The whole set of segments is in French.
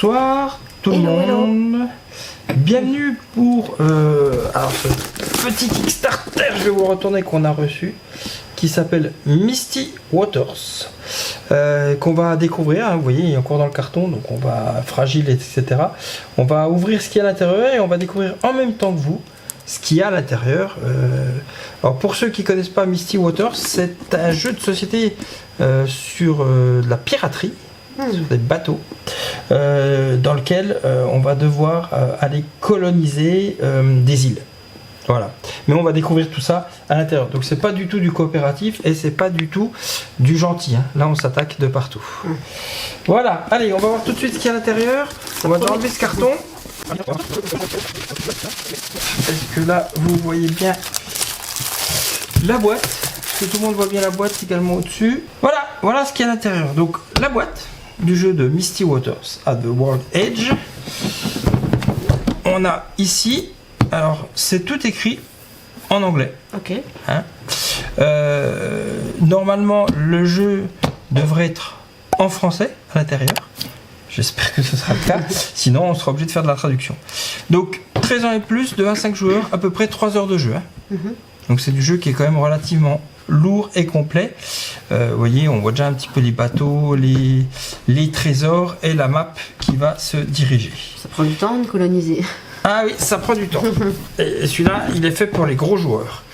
Bonsoir tout le monde. Bienvenue pour alors ce petit Kickstarter, je vais vous retourner, qu'on a reçu, qui s'appelle Misty Waters, qu'on va découvrir, hein, vous voyez, il est encore dans le carton, donc on va fragile, etc. On va ouvrir ce qu'il y a à l'intérieur et on va découvrir en même temps que vous ce qu'il y a à l'intérieur. Alors pour ceux qui ne connaissent pas Misty Waters, c'est un jeu de société sur de la piraterie, sur des bateaux, dans lequel on va devoir aller coloniser des îles. Voilà. Mais on va découvrir tout ça à l'intérieur. Donc c'est pas du tout du coopératif et c'est pas du tout du gentil. Hein. Là on s'attaque de partout. Voilà. Allez, on va voir tout de suite ce qu'il y a à l'intérieur. On va enlever ce carton. Est-ce que là vous voyez bien la boîte? Est-ce que tout le monde voit bien la boîte également au-dessus? Voilà, voilà ce qu'il y a à l'intérieur. Donc la boîte du jeu de Misty Waters at the World Edge. On a ici, alors c'est tout écrit en anglais. Ok. Hein, normalement le jeu devrait être en français à l'intérieur. J'espère que ce sera le cas, sinon on sera obligé de faire de la traduction. Donc 13 ans et plus, de 1 à 5 joueurs, à peu près 3 heures de jeu. Hein. Donc c'est du jeu qui est quand même relativement lourd et complet. Vous voyez, on voit déjà un petit peu les bateaux, les trésors et la map qui va se diriger. Ça prend du temps de coloniser. Ah oui, ça prend du temps. Et celui-là, il est fait pour les gros joueurs.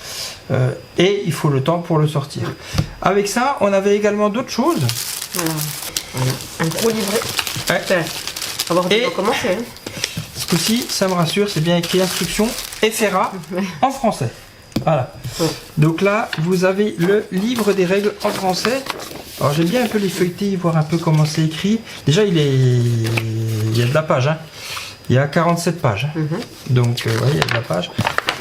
Et il faut le temps pour le sortir. Avec ça, on avait également d'autres choses. Voilà. Un gros livret. Ouais. On va voir comment commencer. Hein. Ce coup-ci, ça me rassure, c'est bien écrit instruction FRA en français. Voilà. Ouais. Donc là, vous avez le livre des règles en français. Alors j'aime bien un peu les feuilleter, voir un peu comment c'est écrit. Déjà, il y a de la page. Hein. Il y a 47 pages. Donc, ouais, il y a de la page.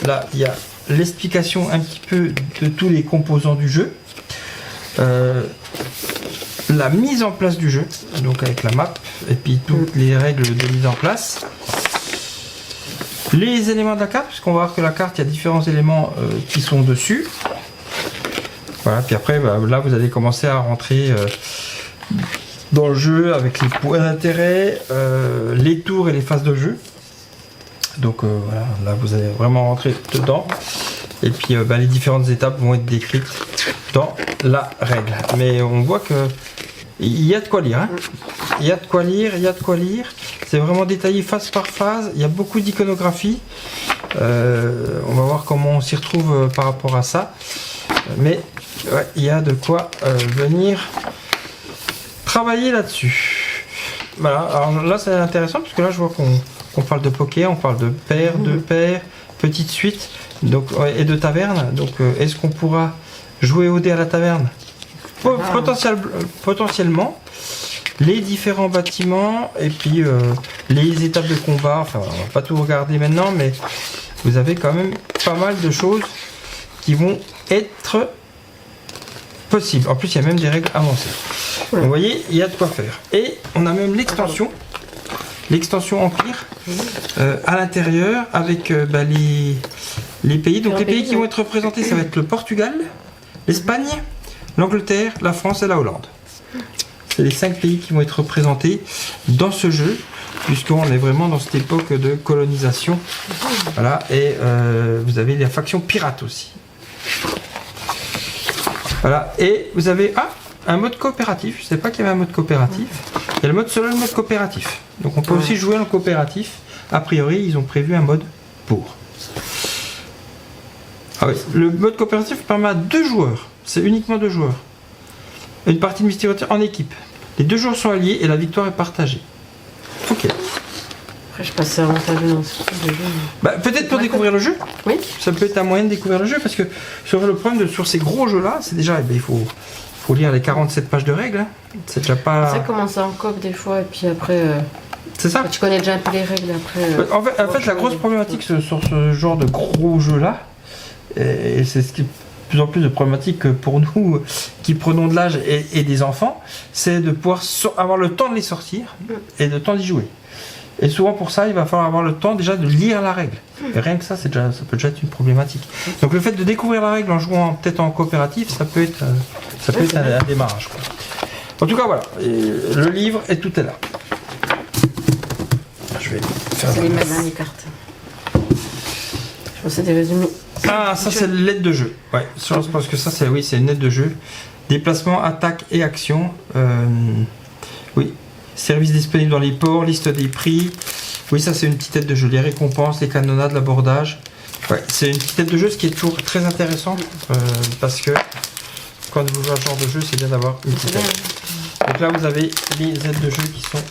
Là, il y a l'explication un petit peu de tous les composants du jeu. La mise en place du jeu, donc avec la map, et puis toutes les règles de mise en place. Les éléments de la carte, puisqu'on va voir que la carte, il y a différents éléments qui sont dessus. Voilà, puis après, bah, là, vous allez commencer à rentrer dans le jeu avec les points d'intérêt, les tours et les phases de jeu. Donc voilà, là, vous allez vraiment rentrer dedans. Et puis bah, les différentes étapes vont être décrites dans la règle. Mais on voit que il y a de quoi lire. Hein. Il y a de quoi lire, il y a de quoi lire. C'est vraiment détaillé phase par phase. Il y a beaucoup d'iconographie. On va voir comment on s'y retrouve par rapport à ça. Mais ouais, il y a de quoi venir travailler là-dessus. Voilà, alors là c'est intéressant parce que là je vois qu'on parle de poker, on parle de paire, de paire, petite suite donc, et de taverne. Donc est-ce qu'on pourra jouer au dé à la taverne? Potentiellement. Les différents bâtiments et puis les étapes de combat. Enfin, on va pas tout regarder maintenant, mais vous avez quand même pas mal de choses qui vont être possibles. En plus, il y a même des règles avancées. Donc, vous voyez, il y a de quoi faire. Et on a même l'extension Empire à l'intérieur avec bah, les pays. Donc les pays qui vont être représentés, ça va être le Portugal, l'Espagne, l'Angleterre, la France et la Hollande. C'est les 5 pays qui vont être représentés dans ce jeu, puisqu'on est vraiment dans cette époque de colonisation. Voilà, et vous avez la faction pirate aussi. Voilà, et vous avez un mode coopératif. Je ne savais pas qu'il y avait un mode coopératif. Il y a le mode solo et le mode coopératif. Donc on peut aussi jouer en coopératif. A priori, ils ont prévu un mode pour. Ah oui, le mode coopératif permet à 2 joueurs. C'est uniquement 2 joueurs. Une partie de Misty Waters en équipe. Les 2 joueurs sont alliés et la victoire est partagée. Ok. Après, je passe avantageux dans ce type de jeu. Bah, peut-être pour découvrir le jeu. Oui. Ça peut être un moyen de découvrir le jeu parce que sur le problème sur ces gros jeux-là, c'est déjà, il faut lire les 47 pages de règles. Hein. C'est déjà pas. Ça commence en coop des fois et puis après. C'est ça. Tu connais déjà un peu les règles après. En fait, la grosse problématique sur ce genre de gros jeux-là, et c'est ce qui est de plus en plus de problématique pour nous qui prenons de l'âge et des enfants, c'est de pouvoir avoir le temps de les sortir et le temps d'y jouer. Et souvent pour ça, il va falloir avoir le temps déjà de lire la règle. Et rien que ça, ça peut déjà être une problématique. Donc le fait de découvrir la règle en jouant peut-être en coopératif, ça peut être un démarrage. Quoi. En tout cas, voilà. Et le livre et tout est là. faire C'est les mêmes hein, les cartes. Je pense que c'est des résumés. Ah, ça c'est l'aide de jeu. Ouais, je pense que ça c'est oui, c'est une aide de jeu. Déplacement, attaque et action. Oui. Service disponible dans les ports, liste des prix. Oui, ça c'est une petite aide de jeu. Les récompenses, les canonnades, l'abordage. Ouais, c'est une petite aide de jeu, ce qui est toujours très intéressant parce que quand vous jouez à ce genre de jeu, c'est bien d'avoir une petite aide. Donc là, vous avez les aides de jeu qui sont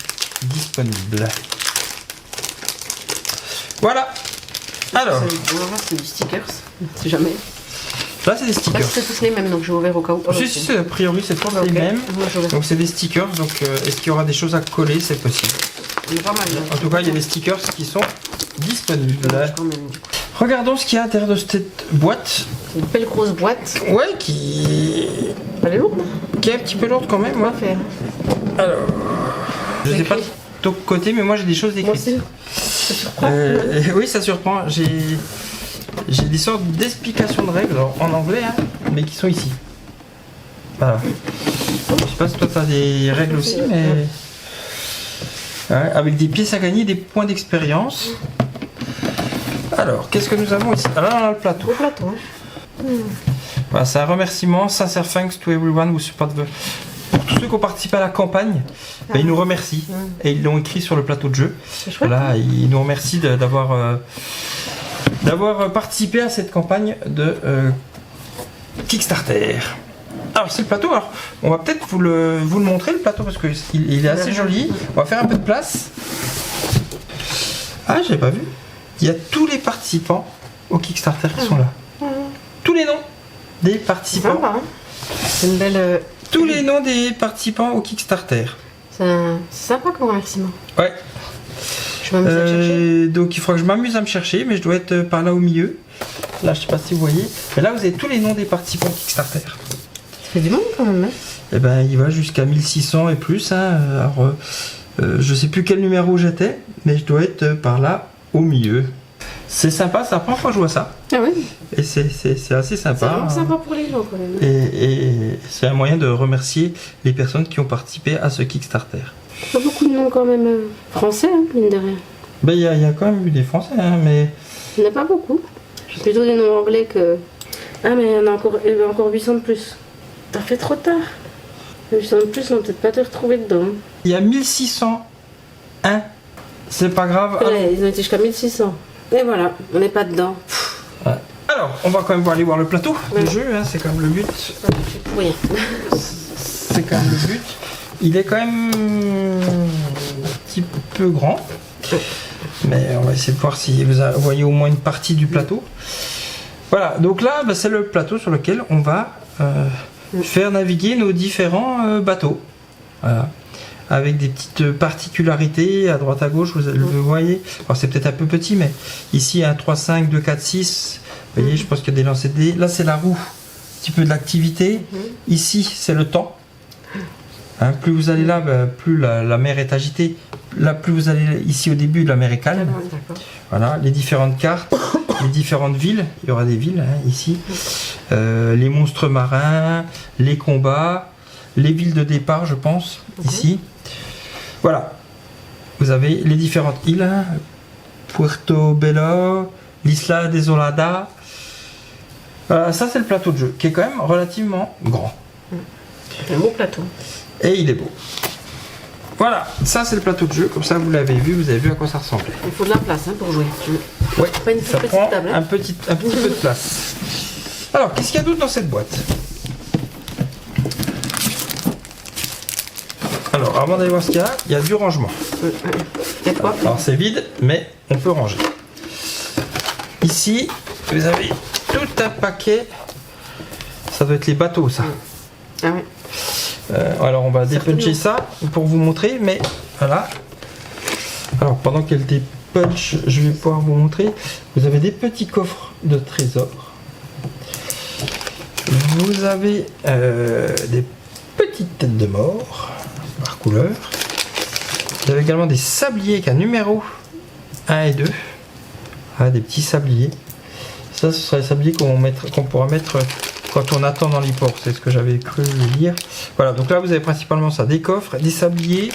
disponibles. Voilà. Alors, c'est du stickers, si jamais. là, c'est des stickers. C'est tous les mêmes, donc j'ai ouvert au cas où. Si, a priori, c'est tous les mêmes. Donc, c'est des stickers. Donc, est-ce qu'il y aura des choses à coller? C'est possible. Il y a pas mal. En tout cas, il y a des stickers qui sont disponibles. Regardons ce qu'il y a à l'intérieur de cette boîte. C'est une belle grosse boîte. Ouais, qui est lourde. Qui est un petit peu lourde quand même. Ouais. Alors, je sais pas de ton côté, mais moi j'ai des choses écrites. Moi aussi. Ça surprend. Oui, ça surprend. J'ai des sortes d'explications de règles en anglais, hein, mais qui sont ici. Voilà. Je sais pas si toi tu as des règles aussi, mais ouais, avec des pièces à gagner, des points d'expérience. Alors, qu'est-ce que nous avons ici? Alors là, on a le plateau. Le plateau. Voilà, c'est un remerciement. Sincere thanks to everyone who support the... Pour tous ceux qui ont participé à la campagne, ben, ils nous remercient. Et ils l'ont écrit sur le plateau de jeu. Voilà, ils nous remercient d'avoir participé à cette campagne de Kickstarter. Alors, c'est le plateau. Alors, on va peut-être vous le montrer, le plateau, parce qu'il est assez joli. On va faire un peu de place. Ah, j'ai pas vu. Il y a tous les participants au Kickstarter qui sont là. Tous les noms des participants. Sympa, hein. C'est une belle. Tous les noms des participants au Kickstarter. C'est sympa comme remerciement. Ouais. Je m'amuse à chercher. Donc il faudra que je m'amuse à me chercher, mais je dois être par là au milieu. Là, je sais pas si vous voyez. Mais là, vous avez tous les noms des participants au Kickstarter. Ça fait du monde quand même. Hein. Et ben, il va jusqu'à 1600 et plus. Hein. Alors, je sais plus quel numéro j'étais, mais je dois être par là au milieu. C'est sympa, c'est la première fois que je vois ça. Ah oui. Et c'est assez sympa. C'est vraiment sympa pour les gens quand même. Et c'est un moyen de remercier les personnes qui ont participé à ce Kickstarter. Pas beaucoup de noms quand même français, hein, mine de rien. Ben il y a quand même eu des Français, hein, mais... Il n'y en a pas beaucoup. J'ai plutôt des noms anglais que... Ah mais il y en a encore 800 de plus. T'as fait trop tard. 800 de plus, on va peut-être pas te retrouver dedans. Il y a 1601. C'est pas grave. Ouais, ils ont été jusqu'à 1600. Et voilà, on n'est pas dedans. Ouais. Alors, on va quand même aller voir le plateau du jeu, hein, c'est quand même le but. Oui. C'est quand même le but. Il est quand même un petit peu grand. Mais on va essayer de voir si vous voyez au moins une partie du plateau. Voilà, donc là, bah, c'est le plateau sur lequel on va faire naviguer nos différents bateaux. Voilà. Avec des petites particularités à droite à gauche, vous voyez. Alors c'est peut-être un peu petit, mais ici 1, 3, 5, 2, 4, 6. Vous voyez, je pense qu'il y a des lancers de dés. Là c'est la roue, un petit peu de l'activité. Ici c'est le temps. Hein, plus vous allez là, bah, plus la mer est agitée. Là, plus vous allez ici au début, la mer est calme. Voilà, les différentes cartes, les différentes villes. Il y aura des villes hein, ici. Les monstres marins, les combats, les villes de départ, je pense, ici. Voilà. Vous avez les différentes îles. Puerto Bello, l'Isla Desolada. Voilà, ça c'est le plateau de jeu, qui est quand même relativement grand. Un beau plateau. Et il est beau. Voilà, ça c'est le plateau de jeu, comme ça vous l'avez vu à quoi ça ressemblait. Il faut de la place hein, pour jouer. Ouais, pas une ça petite prend table, hein. un petit peu de place. Alors, qu'est-ce qu'il y a d'autre dans cette boîte? Alors, avant d'aller voir ce qu'il y a du rangement. Il y a quoi? Alors c'est vide, mais on peut ranger. Ici, vous avez tout un paquet. Ça doit être les bateaux, ça. Ah oui. Alors on va dépuncher ça pour vous montrer, mais voilà. Alors pendant qu'elle dépunch, je vais pouvoir vous montrer. Vous avez des petits coffres de trésors. Vous avez des petites têtes de mort par couleur. Vous avez également des sabliers avec un numéro 1 et 2. Ah, des petits sabliers. Ça, ce sera les sabliers qu'on pourra mettre quand on attend dans les ports. C'est ce que j'avais cru lire. Voilà, donc là vous avez principalement ça, des coffres, des sabliers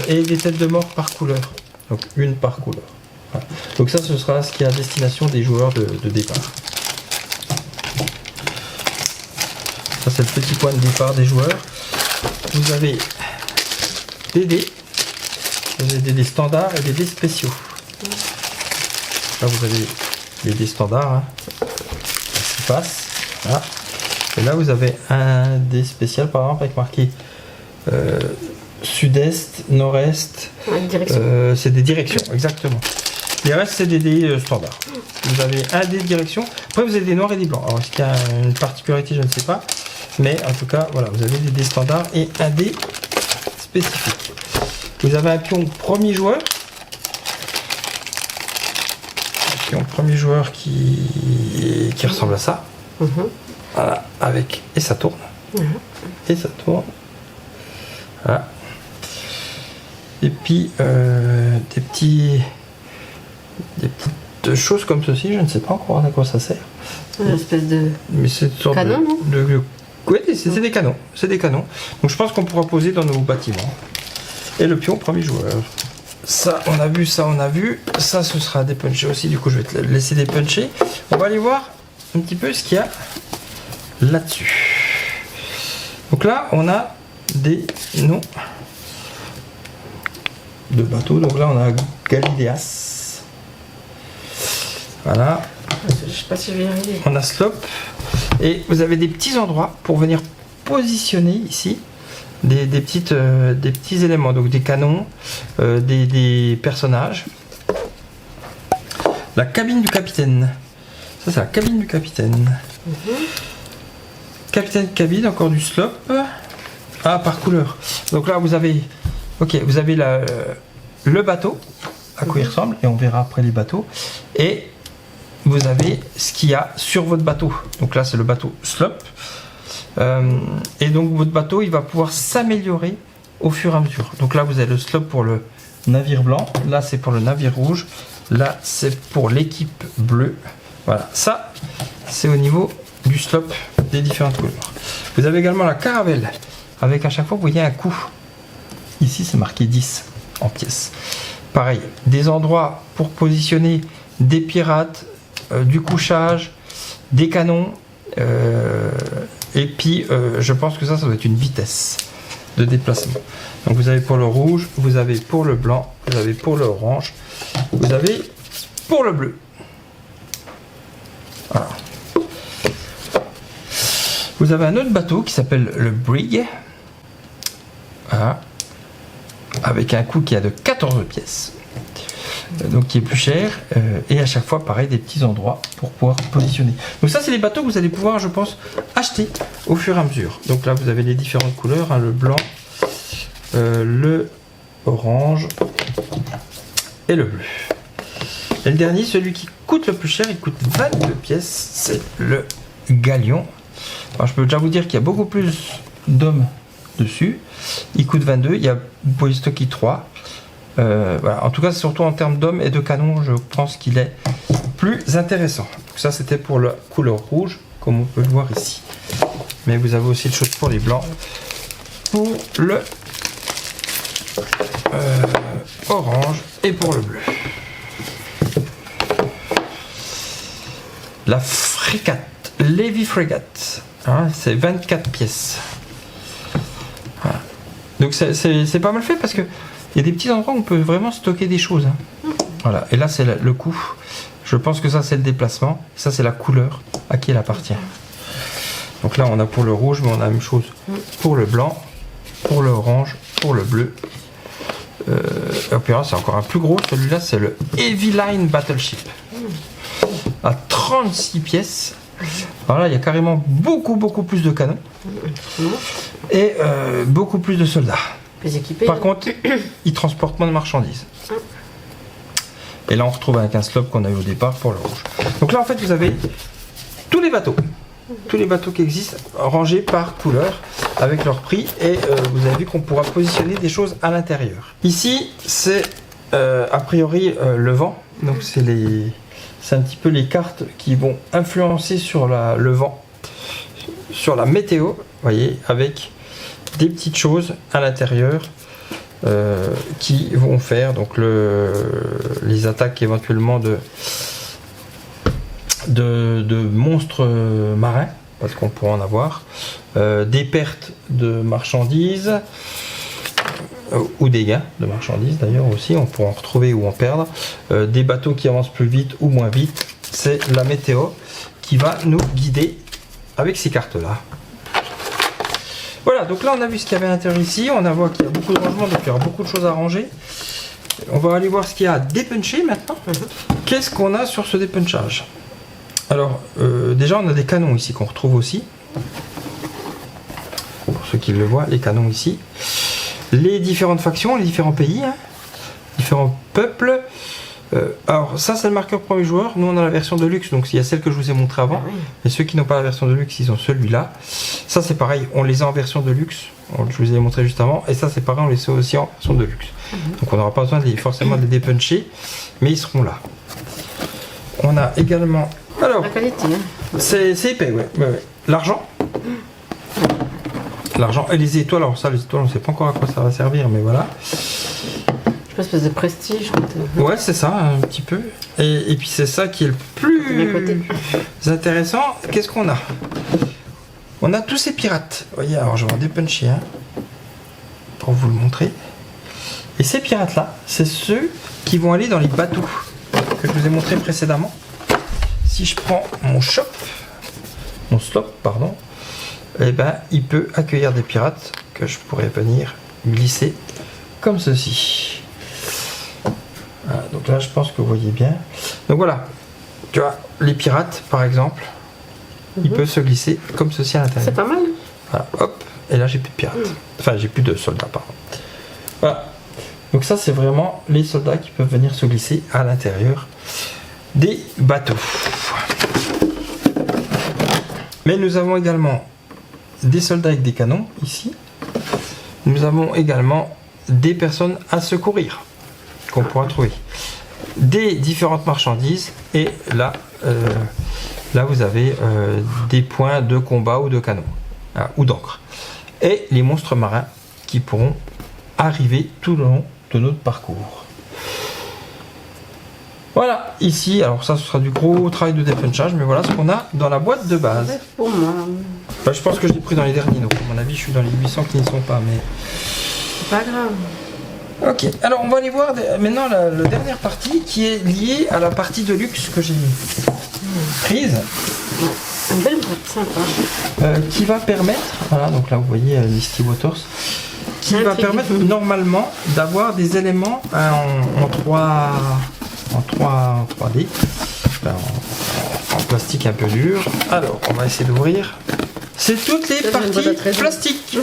et des têtes de mort par couleur. Donc une par couleur. Voilà. Donc ça, ce sera ce qui est à destination des joueurs de départ. Ça, c'est le petit point de départ des joueurs. Vous avez des dés. Vous avez des dés standards et des dés spéciaux. Là, vous avez les dés standards. Hein. Qui passent. Voilà. Et là, vous avez un dé spécial, par exemple, avec marqué sud-est, nord-est. C'est des directions, exactement. Les restes, c'est des dés standards. Vous avez un dé de direction. Après, vous avez des noirs et des blancs. Alors, est-ce qu'il y a une particularité? Je ne sais pas. Mais en tout cas, voilà, vous avez des dés standards et un dé spécifique. Vous avez un pion premier joueur. Un pion premier joueur qui ressemble à ça. Voilà, avec. Et ça tourne. Et ça tourne. Voilà. Et puis, des petites choses comme ceci, je ne sais pas encore à quoi ça sert. Une espèce de Mais c'est une sorte canon, non? Oui, c'est des canons. C'est des canons. Donc je pense qu'on pourra poser dans nos bâtiments. Et le pion, premier joueur. Ça, on a vu, ça, on a vu. Ça, ce sera des punchés aussi. Du coup, je vais te laisser des punchés. On va aller voir un petit peu ce qu'il y a là-dessus. Donc là, on a des noms de bateaux. Donc là, on a Galileas. Voilà. Je sais pas si je vais y arriver. On a Slope. Et vous avez des petits endroits pour venir positionner ici des petits éléments. Donc des canons, des personnages. La cabine du capitaine. Ça, c'est la cabine du capitaine. Capitaine cabine, encore du Slope. Ah, par couleur. Donc là, vous avez... Ok, vous avez le bateau, à quoi il ressemble, et on verra après les bateaux. Et vous avez ce qu'il y a sur votre bateau. Donc là, c'est le bateau Slope. Et donc, votre bateau, il va pouvoir s'améliorer au fur et à mesure. Donc là, vous avez le Slope pour le navire blanc. Là, c'est pour le navire rouge. Là, c'est pour l'équipe bleue. Voilà, ça, c'est au niveau du Slope des différentes couleurs. Vous avez également la caravelle, avec à chaque fois, vous voyez un coup. Ici, c'est marqué 10 en pièces. Pareil, des endroits pour positionner des pirates, du couchage, des canons, et puis je pense que ça doit être une vitesse de déplacement. Donc vous avez pour le rouge, vous avez pour le blanc, vous avez pour l'orange, vous avez pour le bleu. Voilà. Vous avez un autre bateau qui s'appelle le Brig. Voilà. Avec un coût qui a de 14 pièces. Donc qui est plus cher, et à chaque fois pareil des petits endroits pour pouvoir positionner. Donc ça, c'est les bateaux que vous allez pouvoir, je pense, acheter au fur et à mesure. Donc là, vous avez les différentes couleurs, hein, le blanc, le orange et le bleu. Et le dernier, celui qui coûte le plus cher, il coûte 22 pièces, c'est le Galion. Alors je peux déjà vous dire qu'il y a beaucoup plus d'hommes dessus. Il coûte 22, vous pouvez stocker 3. Voilà. En tout cas, surtout en termes d'hommes et de canons, je pense qu'il est plus intéressant. Donc ça, c'était pour la couleur rouge, comme on peut le voir ici. Mais vous avez aussi des choses pour les blancs, pour le orange et pour le bleu. La frégate, Levy Frégate, hein, c'est 24 pièces. Voilà. Donc c'est pas mal fait parce que il y a des petits endroits où on peut vraiment stocker des choses. Hein. Voilà. Et là, c'est le coup. Je pense que ça, c'est le déplacement. Ça, c'est la couleur à qui elle appartient. Donc là, on a pour le rouge, mais on a la même chose pour le blanc, pour le orange, pour le bleu. C'est encore un plus gros. Celui-là, c'est le Heavy Line Battleship. À 36 pièces. Alors là, il y a carrément beaucoup plus de canons. Et beaucoup plus de soldats. Plus équipé. Par contre, il transporte moins de marchandises. Et là, on retrouve avec un slope qu'on a eu au départ pour le rouge. Donc là, en fait, vous avez tous les bateaux. Tous les bateaux qui existent, rangés par couleur, avec leur prix. Et vous avez vu qu'on pourra positionner des choses à l'intérieur. Ici, c'est a priori le vent. Donc c'est un petit peu les cartes qui vont influencer sur le vent, sur la météo, vous voyez, avec des petites choses à l'intérieur qui vont faire donc les attaques éventuellement de monstres marins, parce qu'on pourra en avoir, des pertes de marchandises, ou des gains de marchandises d'ailleurs aussi, on pourra en retrouver ou en perdre, des bateaux qui avancent plus vite ou moins vite. C'est la météo qui va nous guider avec ces cartes là. Voilà, donc là on a vu ce qu'il y avait à l'intérieur ici, on a vu qu'il y a beaucoup de rangements, donc il y aura beaucoup de choses à ranger. On va aller voir ce qu'il y a à dépuncher maintenant. Qu'est-ce qu'on a sur ce dépunchage? Alors déjà on a des canons ici qu'on retrouve aussi, pour ceux qui le voient, les canons ici, les différentes factions, les différents pays, hein, différents peuples. Alors ça c'est le marqueur premier joueur, nous on a la version de luxe, donc il y a celle que je vous ai montré avant, et ceux qui n'ont pas la version de luxe ils ont celui-là. Ça c'est pareil, on les a en version de luxe, je vous ai montré juste avant, et ça c'est pareil, on les a aussi en version de luxe. Donc on n'aura pas besoin forcément de les dépuncher, mais ils seront là. On a également... Alors, la qualité, hein. C'est épais, ouais. L'argent. L'argent et les étoiles, alors ça les étoiles on ne sait pas encore à quoi ça va servir, mais voilà. Une espèce de prestige. Ouais, c'est ça, un petit peu. Et puis c'est ça qui est le plus intéressant. Qu'est-ce qu'on a? On a tous ces pirates. Vous voyez, alors je vais en dépuncher un pour vous le montrer. Et ces pirates-là, c'est ceux qui vont aller dans les bateaux que je vous ai montré précédemment. Si je prends mon slop, pardon, eh ben, il peut accueillir des pirates que je pourrais venir glisser comme ceci. Voilà, donc là, je pense que vous voyez bien. Donc voilà, tu vois, les pirates, par exemple, ils peuvent se glisser comme ceci à l'intérieur. C'est pas mal. Voilà, hop, et là, j'ai plus de pirates. Enfin, j'ai plus de soldats, pardon. Voilà. Donc ça, c'est vraiment les soldats qui peuvent venir se glisser à l'intérieur des bateaux. Mais nous avons également des soldats avec des canons ici. Nous avons également des personnes à secourir qu'on pourra trouver, des différentes marchandises, et là vous avez des points de combat ou de canon, ou d'encre, et les monstres marins qui pourront arriver tout le long de notre parcours. Voilà, ici, alors ça ce sera du gros travail de dépunchage, mais voilà ce qu'on a dans la boîte de base. Pour moi. Enfin, je pense que je l'ai pris dans les derniers, donc à mon avis je suis dans les 800 qui n'y sont pas, mais... C'est pas grave. Ok, alors on va aller voir maintenant la dernière partie qui est liée à la partie de luxe que j'ai prise. Une belle boîte, sympa. Qui va permettre, voilà, donc là vous voyez Misty Waters, qui va permettre normalement d'avoir des éléments en 3D, enfin, en plastique un peu dur. Alors on va essayer d'ouvrir. C'est toutes les parties plastiques.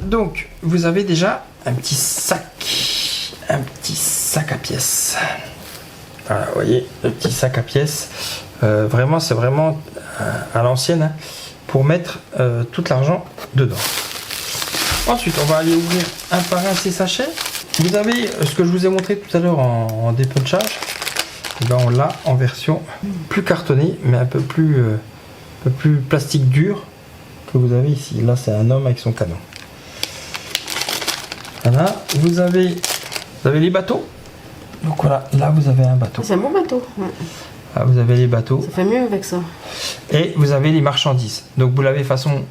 Donc vous avez déjà un petit sac à pièces. Voilà, vous voyez le petit sac à pièces. Vraiment, c'est vraiment à l'ancienne, hein, pour mettre tout l'argent dedans. Ensuite, on va aller ouvrir un par un ces sachets. Vous avez ce que je vous ai montré tout à l'heure en dépunchage. Et ben, on l'a en version plus cartonnée, mais un peu plus plastique dur que vous avez ici. Là, c'est un homme avec son canon. Voilà, vous avez les bateaux. Donc voilà, là vous avez un bateau. C'est un bon bateau. Ouais. Là, vous avez les bateaux. Ça fait mieux avec ça. Et vous avez les marchandises. Donc vous l'avez façon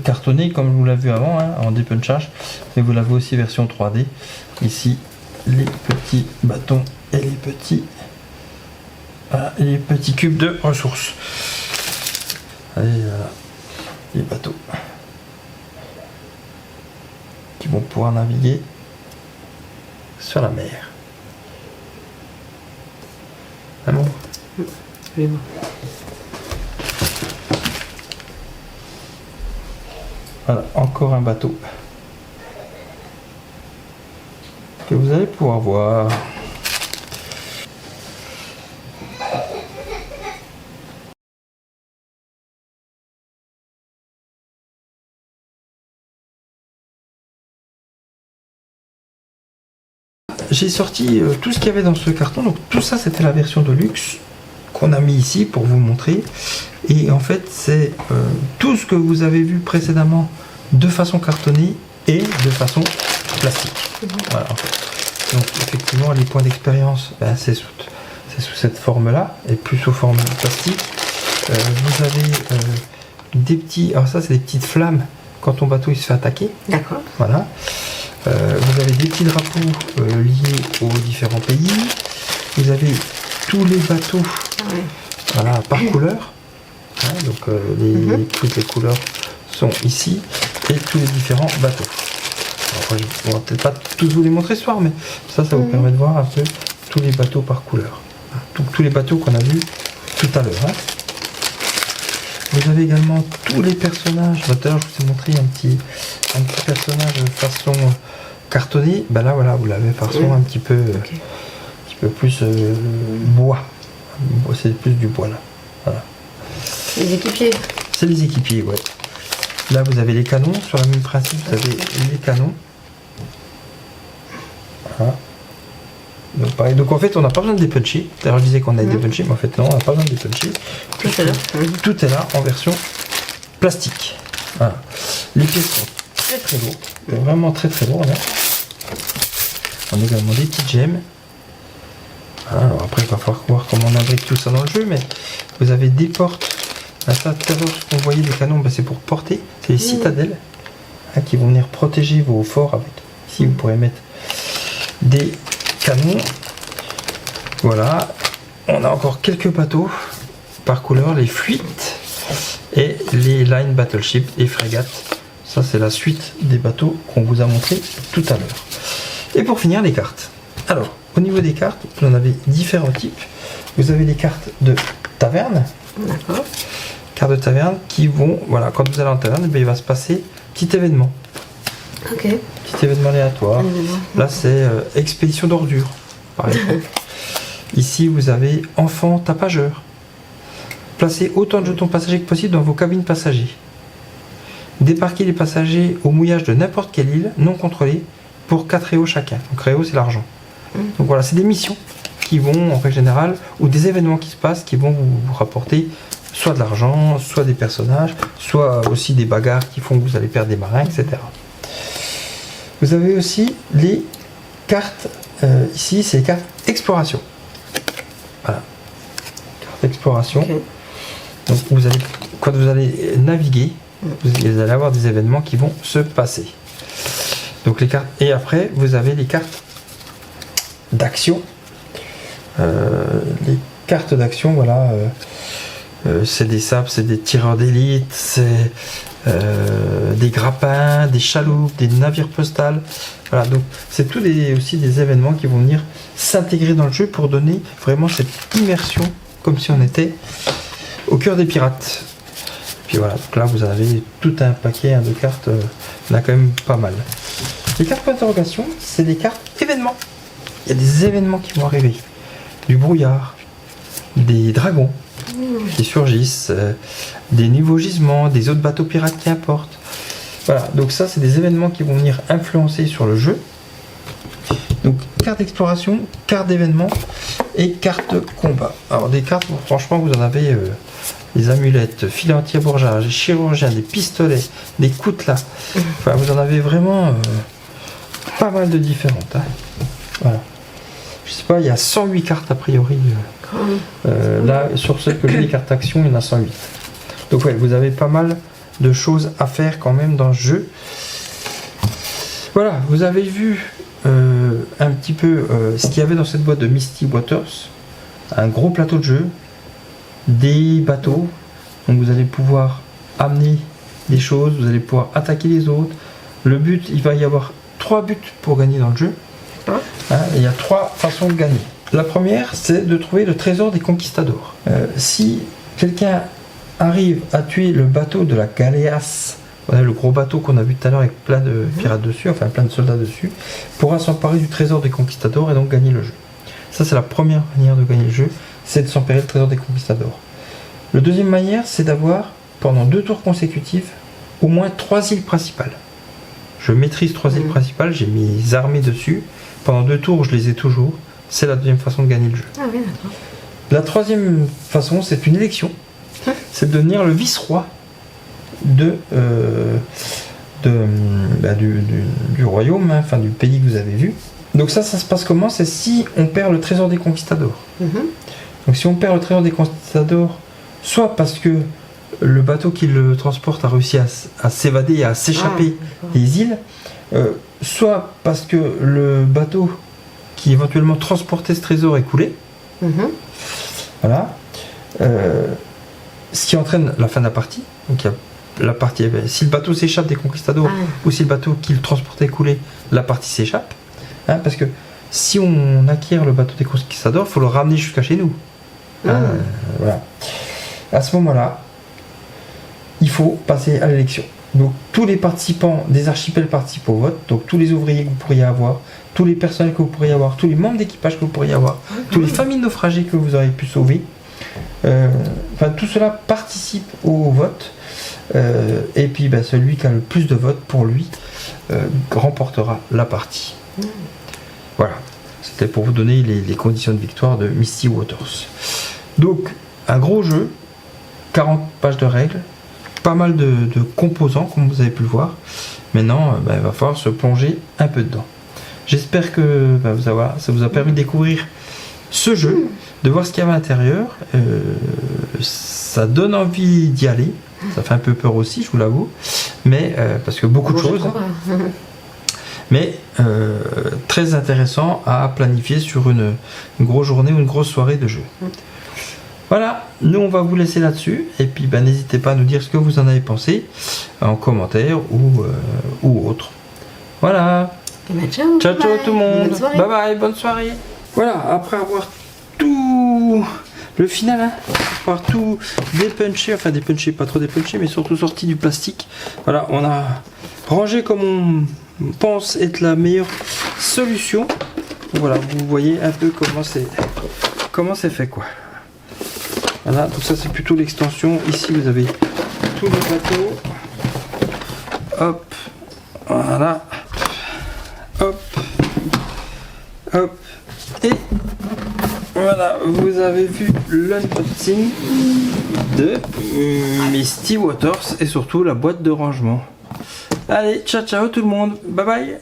cartonnée comme vous l'avez vu avant, hein, en dépunchage. Mais vous l'avez aussi version 3D. Ici, les petits bâtons et les petits cubes de ressources. Allez, voilà, les bateaux qui vont pouvoir naviguer sur la mer. Ah bon? Voilà, encore un bateau que vous allez pouvoir voir. J'ai sorti tout ce qu'il y avait dans ce carton, donc tout ça c'était la version de luxe qu'on a mis ici pour vous montrer, et en fait c'est tout ce que vous avez vu précédemment de façon cartonnée et de façon plastique. Voilà, en fait. Donc effectivement, les points d'expérience, ben, c'est sous cette forme-là, et plus sous forme de plastique. Vous avez des petits... Alors ça, c'est des petites flammes quand ton bateau il se fait attaquer. D'accord. Voilà. Vous avez des petits drapeaux liés aux différents pays. Vous avez tous les bateaux voilà, par couleur. Hein, donc toutes les couleurs sont ici. Et tous les différents bateaux. Alors, on va peut-être pas tous vous les montrer ce soir, mais ça vous permet de voir un peu tous les bateaux par couleur. Tous les bateaux qu'on a vus tout à l'heure. Hein. Vous avez également tous les personnages. Tout à l'heure, je vous ai montré un petit personnage façon cartonné. Ben là, voilà, vous l'avez façon un petit peu plus bois. C'est plus du bois là. Voilà. Les équipiers. C'est les équipiers, ouais. Là, vous avez les canons. Sur le même principe, vous avez les canons. Voilà. Donc, pareil. Donc en fait, on n'a pas besoin de dépuncher. D'ailleurs, je disais qu'on allait dépuncher, mais en fait, non, on n'a pas besoin de dépuncher. Tout est là en version plastique. Voilà. Les pièces sont très très lourdes. Vraiment très très lourdes. Hein. On a également des petites gemmes. Voilà. Alors après, il va falloir voir comment on imbrique tout ça dans le jeu, mais vous avez des portes. Là, ça, tout à l'heure, ce qu'on voyait des canons, ben, c'est pour porter. C'est les citadelles hein, qui vont venir protéger vos forts avec. Ici, vous pourrez mettre des canons. Voilà. On a encore quelques bateaux par couleur, les fuites et les line battleship et frégates. Ça, c'est la suite des bateaux qu'on vous a montré tout à l'heure. Et pour finir, les cartes. Alors, au niveau des cartes, vous en avez différents types. Vous avez les cartes de taverne. D'accord. Cartes de taverne qui vont, voilà, quand vous allez en taverne, ben, il va se passer petit événement. Ok. Petit événement aléatoire. Là, c'est expédition d'ordures, par exemple. Ici, vous avez enfant tapageur. Placez autant de jetons passagers que possible dans vos cabines passagers. Débarquez les passagers au mouillage de n'importe quelle île non contrôlée pour 4 réaux chacun. Donc réaux, c'est l'argent. Donc voilà, c'est des missions qui vont, en règle générale, ou des événements qui se passent qui vont vous rapporter soit de l'argent, soit des personnages, soit aussi des bagarres qui font que vous allez perdre des marins, etc. Vous avez aussi les cartes, ici, c'est les cartes exploration. Voilà. Carte exploration. Okay. Donc vous allez, quand vous allez naviguer, vous allez avoir des événements qui vont se passer. Donc les cartes, et après vous avez les cartes d'action. Les cartes d'action, voilà, c'est des sables, c'est des tireurs d'élite, c'est des grappins, des chaloupes, des navires postales. Voilà, donc c'est tous aussi des événements qui vont venir s'intégrer dans le jeu pour donner vraiment cette immersion comme si on était au cœur des pirates. Puis voilà, donc là vous avez tout un paquet de cartes, il y en a quand même pas mal. Les cartes d'interrogation, c'est des cartes événements. Il y a des événements qui vont arriver. Du brouillard, des dragons qui surgissent, des nouveaux gisements, des autres bateaux pirates qui importent. Voilà, donc ça c'est des événements qui vont venir influencer sur le jeu. Donc carte d'exploration, carte d'événement et carte combat. Alors des cartes, franchement vous en avez des amulettes, filets anti-abourgeage, des chirurgiens, des pistolets, des coutelas. Enfin vous en avez vraiment pas mal de différentes. Hein. Voilà. Je sais pas, il y a 108 cartes a priori. Là, sur celles que j'ai, les cartes action, il y en a 108. Donc ouais, vous avez pas mal de choses à faire quand même dans le jeu. Voilà, vous avez vu un petit peu ce qu'il y avait dans cette boîte de Misty Waters. Un gros plateau de jeu, des bateaux, donc vous allez pouvoir amener des choses, vous allez pouvoir attaquer les autres. Le but, il va y avoir 3 buts pour gagner dans le jeu. Hein, il y a 3 façons de gagner. La première, c'est de trouver le trésor des conquistadors. Si quelqu'un arrive à tuer le bateau de la Galéas, voilà, le gros bateau qu'on a vu tout à l'heure avec plein de pirates dessus, enfin plein de soldats dessus, pourra s'emparer du trésor des conquistadors et donc gagner le jeu. Ça, c'est la première manière de gagner le jeu, c'est de s'emparer du trésor des conquistadors. La deuxième manière, c'est d'avoir, pendant 2 tours consécutifs, au moins 3 îles principales. Je maîtrise 3 îles principales, j'ai mes armées dessus. Pendant 2 tours, je les ai toujours. C'est la deuxième façon de gagner le jeu. Ah oui, d'accord. La troisième façon, c'est une élection. C'est de devenir le vice-roi de du royaume, hein, enfin du pays que vous avez vu. Donc ça se passe comment? C'est si on perd le trésor des conquistadors. Donc si on perd le trésor des conquistadors, soit parce que le bateau qui le transporte a réussi à s'évader et à s'échapper des îles, soit parce que le bateau qui éventuellement transportait ce trésor est coulé. Voilà. Ce qui entraîne la fin de la partie. Donc il y a la partie, si le bateau s'échappe des conquistadors ou si le bateau qui le transportait est coulé, la partie s'échappe. Hein, parce que si on acquiert le bateau des conquistadors, il faut le ramener jusqu'à chez nous. Hein, voilà. À ce moment-là, il faut passer à l'élection. Donc tous les participants des archipels participent au vote, donc tous les ouvriers que vous pourriez avoir, tous les personnels que vous pourriez avoir, tous les membres d'équipage que vous pourriez avoir, tous les familles naufragées que vous auriez pu sauver, enfin tout cela participe au vote, et puis celui qui a le plus de votes pour lui remportera la partie. Voilà, c'était pour vous donner les conditions de victoire de Misty Waters. Donc un gros jeu, 40 pages de règles, pas mal de composants comme vous avez pu le voir. Maintenant il va falloir se plonger un peu dedans. J'espère que ça vous a permis de découvrir ce jeu, de voir ce qu'il y avait à l'intérieur. Ça donne envie d'y aller, ça fait un peu peur aussi, je vous l'avoue, mais parce que beaucoup de choses, mais très intéressant à planifier sur une grosse journée ou une grosse soirée de jeu. Voilà, nous on va vous laisser là-dessus, et puis n'hésitez pas à nous dire ce que vous en avez pensé en commentaire ou autre. Voilà. Ciao, ciao tout le monde. Bye bye, bonne soirée. Voilà, après avoir tout le final, hein, après avoir tout dépunché, enfin dépunché, pas trop dépunché, mais surtout sorti du plastique. Voilà, on a rangé comme on pense être la meilleure solution. Voilà, vous voyez un peu comment c'est fait quoi. Voilà, donc ça c'est plutôt l'extension. Ici vous avez tous les bateaux. Hop, voilà. Hop, hop, et voilà, vous avez vu l'unboxing de Misty Waters et surtout la boîte de rangement. Allez, ciao tout le monde, bye bye.